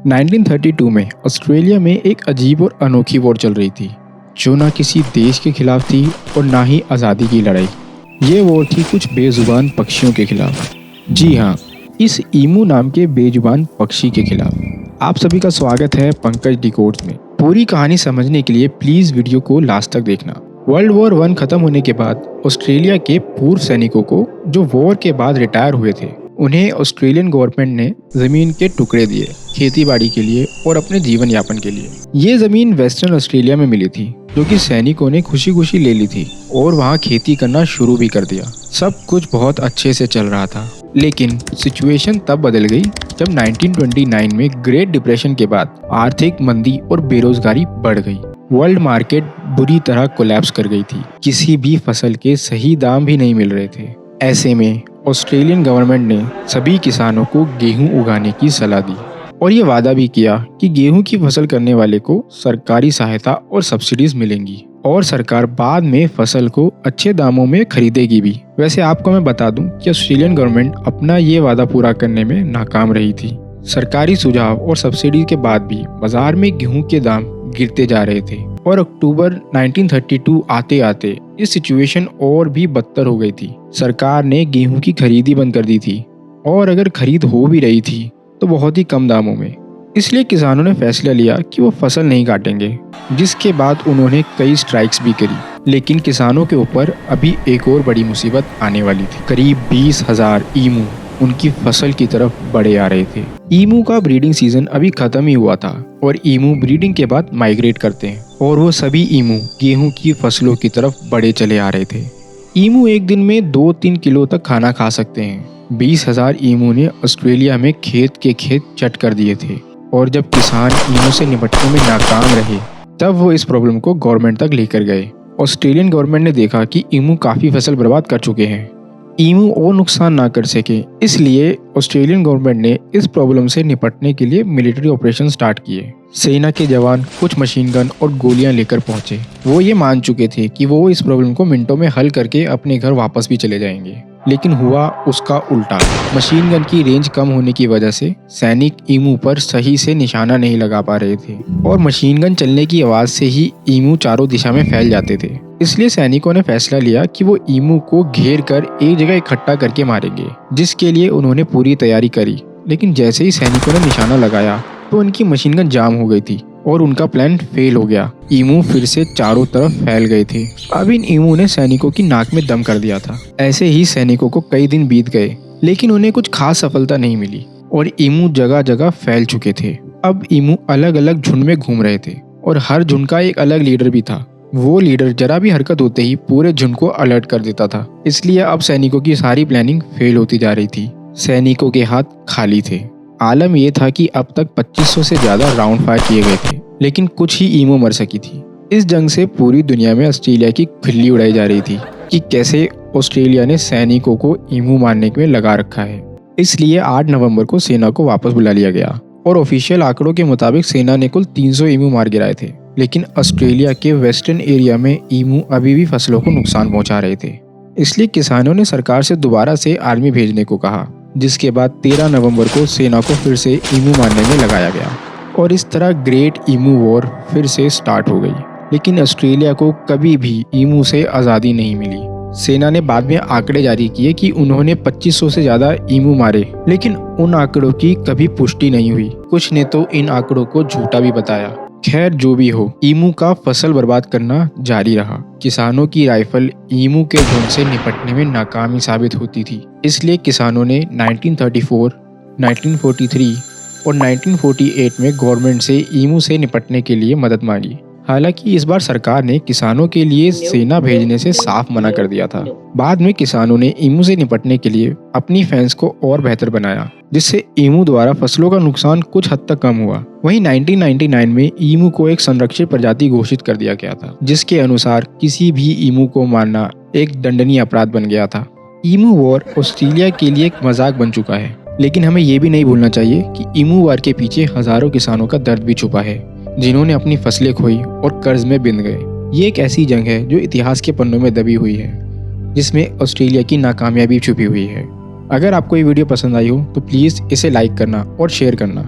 1932 में ऑस्ट्रेलिया में एक अजीब और अनोखी वॉर चल रही थी, जो ना किसी देश के खिलाफ थी और ना ही आज़ादी की लड़ाई। ये वॉर थी कुछ बेजुबान पक्षियों के खिलाफ। जी हाँ, इस ईमू नाम के बेजुबान पक्षी के खिलाफ। आप सभी का स्वागत है पंकज डिकोड्स में। पूरी कहानी समझने के लिए प्लीज़ वीडियो को लास्ट तक देखना। वर्ल्ड वॉर 1 खत्म होने के बाद ऑस्ट्रेलिया के पूर्व सैनिकों को, जो वॉर के बाद रिटायर हुए थे, उन्हें ऑस्ट्रेलियन गवर्नमेंट ने जमीन के टुकड़े दिए, खेती बाड़ी के लिए और अपने जीवन यापन के लिए। ये जमीन वेस्टर्न ऑस्ट्रेलिया में मिली थी, जो कि सैनिकों ने खुशी खुशी ले ली थी और वहाँ खेती करना शुरू भी कर दिया। सब कुछ बहुत अच्छे से चल रहा था, लेकिन सिचुएशन तब बदल गई जब 1929 में ग्रेट डिप्रेशन के बाद आर्थिक मंदी और बेरोजगारी बढ़ गई। वर्ल्ड मार्केट बुरी तरह कोलैप्स कर गई थी। किसी भी फसल के सही दाम भी नहीं मिल रहे थे। ऐसे में ऑस्ट्रेलियन गवर्नमेंट ने सभी किसानों को गेहूं उगाने की सलाह दी और ये वादा भी किया कि गेहूं की फसल करने वाले को सरकारी सहायता और सब्सिडीज मिलेंगी और सरकार बाद में फसल को अच्छे दामों में खरीदेगी भी। वैसे आपको मैं बता दूं कि ऑस्ट्रेलियन गवर्नमेंट अपना ये वादा पूरा करने में नाकाम रही थी। सरकारी सुझाव और सब्सिडी के बाद भी बाजार में गेहूं के दाम गिरते जा रहे थे और अक्टूबर 1932 आते आते इस सिचुएशन और भी बदतर हो गई थी। सरकार ने गेहूं की खरीदी बंद कर दी थी और अगर खरीद हो भी रही थी तो बहुत ही कम दामों में। इसलिए किसानों ने फैसला लिया कि वो फसल नहीं काटेंगे, जिसके बाद उन्होंने कई स्ट्राइक्स भी करी। लेकिन किसानों के ऊपर अभी एक और बड़ी मुसीबत आने वाली थी। करीब 20,000 ईमू उनकी फसल की तरफ बढ़े आ रहे थे। ईमू का ब्रीडिंग सीजन अभी खत्म ही हुआ था और ईमू ब्रीडिंग के बाद माइग्रेट करते हैं और वो सभी ईमू गेहूं की फसलों की तरफ बढ़े चले आ रहे थे। ईमू एक दिन में 2-3 किलो तक खाना खा सकते हैं। 20,000 ईमू ने ऑस्ट्रेलिया में खेत के खेत चट कर दिए थे और जब किसान ईमू से निपटने में नाकाम रहे तब वो इस प्रॉब्लम को गवर्नमेंट तक लेकर गए। ऑस्ट्रेलियन गवर्नमेंट ने देखा कि ईमू काफ़ी फसल बर्बाद कर चुके हैं, ईमू और नुकसान ना कर सके, इसलिए ऑस्ट्रेलियन गवर्नमेंट ने इस प्रॉब्लम से निपटने के लिए मिलिट्री ऑपरेशन स्टार्ट किए। सेना के जवान कुछ मशीन गन और गोलियां लेकर पहुंचे। वो ये मान चुके थे कि वो इस प्रॉब्लम को मिनटों में हल करके अपने घर वापस भी चले जाएंगे, लेकिन हुआ उसका उल्टा। मशीन गन की रेंज कम होने की वजह से सैनिक ईमू पर सही से निशाना नहीं लगा पा रहे थे और मशीन गन चलने की आवाज से ही ईमू चारों दिशा में फैल जाते थे। इसलिए सैनिकों ने फैसला लिया कि वो ईमू को घेर कर एक जगह इकट्ठा करके मारेंगे, जिसके लिए उन्होंने पूरी तैयारी करी। लेकिन जैसे ही सैनिकों ने निशाना लगाया तो उनकी मशीन गन जाम हो गई थी और उनका प्लान फेल हो गया। ईमू फिर से चारों तरफ फैल गए थे। अब इन ईमू ने सैनिकों की नाक में दम कर दिया था। ऐसे ही सैनिकों को कई दिन बीत गए, लेकिन उन्हें कुछ खास सफलता नहीं मिली और ईमू जगह जगह फैल चुके थे। अब ईमू अलग अलग झुंड में घूम रहे थे और हर झुंड का एक अलग लीडर भी था। वो लीडर जरा भी हरकत होते ही पूरे झुंड को अलर्ट कर देता था। इसलिए अब सैनिकों की सारी प्लानिंग फेल होती जा रही थी। सैनिकों के हाथ खाली थे। आलम यह था कि अब तक 2500 से ज्यादा राउंड फायर किए गए थे, लेकिन कुछ ही ईमू मर सकी थी। इस जंग से पूरी दुनिया में ऑस्ट्रेलिया की खिल्ली उड़ाई जा रही थी कि कैसे ऑस्ट्रेलिया ने सैनिकों को ईमू मारने में लगा रखा है। इसलिए 8 नवंबर को सेना को वापस बुला लिया गया और ऑफिशियल आंकड़ों के मुताबिक सेना ने कुल 300 ईमू मार गिराए थे। लेकिन ऑस्ट्रेलिया के वेस्टर्न एरिया में ईमू अभी भी फसलों को नुकसान पहुंचा रहे थे। इसलिए किसानों ने सरकार से दोबारा से आर्मी भेजने को कहा, जिसके बाद 13 नवंबर को सेना को फिर से ईमू मारने में लगाया गया और इस तरह ग्रेट ईमू वॉर फिर से स्टार्ट हो गई। लेकिन ऑस्ट्रेलिया को कभी भी ईमू से आज़ादी नहीं मिली। सेना ने बाद में आंकड़े जारी किए कि उन्होंने 2500 से ज्यादा ईमू मारे, लेकिन उन आंकड़ों की कभी पुष्टि नहीं हुई। कुछ ने तो इन आंकड़ों को झूठा भी बताया। खैर, जो भी हो, ईमू का फसल बर्बाद करना जारी रहा। किसानों की राइफल ईमू के झुंड से निपटने में नाकामी साबित होती थी। इसलिए किसानों ने 1934, 1943 और 1948 में गवर्नमेंट से ईमू से निपटने के लिए मदद मांगी। हालांकि इस बार सरकार ने किसानों के लिए सेना भेजने से साफ मना कर दिया था। बाद में किसानों ने ईमू से निपटने के लिए अपनी फेंस को और बेहतर बनाया, जिससे ईमू द्वारा फसलों का नुकसान कुछ हद तक कम हुआ। वहीं 1999 में ईमू को एक संरक्षित प्रजाति घोषित कर दिया गया था, जिसके अनुसार किसी भी ईमू को मारना एक दंडनीय अपराध बन गया था। ईमू वॉर ऑस्ट्रेलिया के लिए एक मजाक बन चुका है, लेकिन हमें ये भी नहीं भूलना चाहिए कि ईमू वॉर के पीछे हजारों किसानों का दर्द भी छुपा है, जिन्होंने अपनी फसलें खोई और कर्ज में बिंद गए। ये एक ऐसी जंग है जो इतिहास के पन्नों में दबी हुई है, जिसमें ऑस्ट्रेलिया की नाकामयाबी छुपी हुई है। अगर आपको ये वीडियो पसंद आई हो तो प्लीज़ इसे लाइक करना और शेयर करना।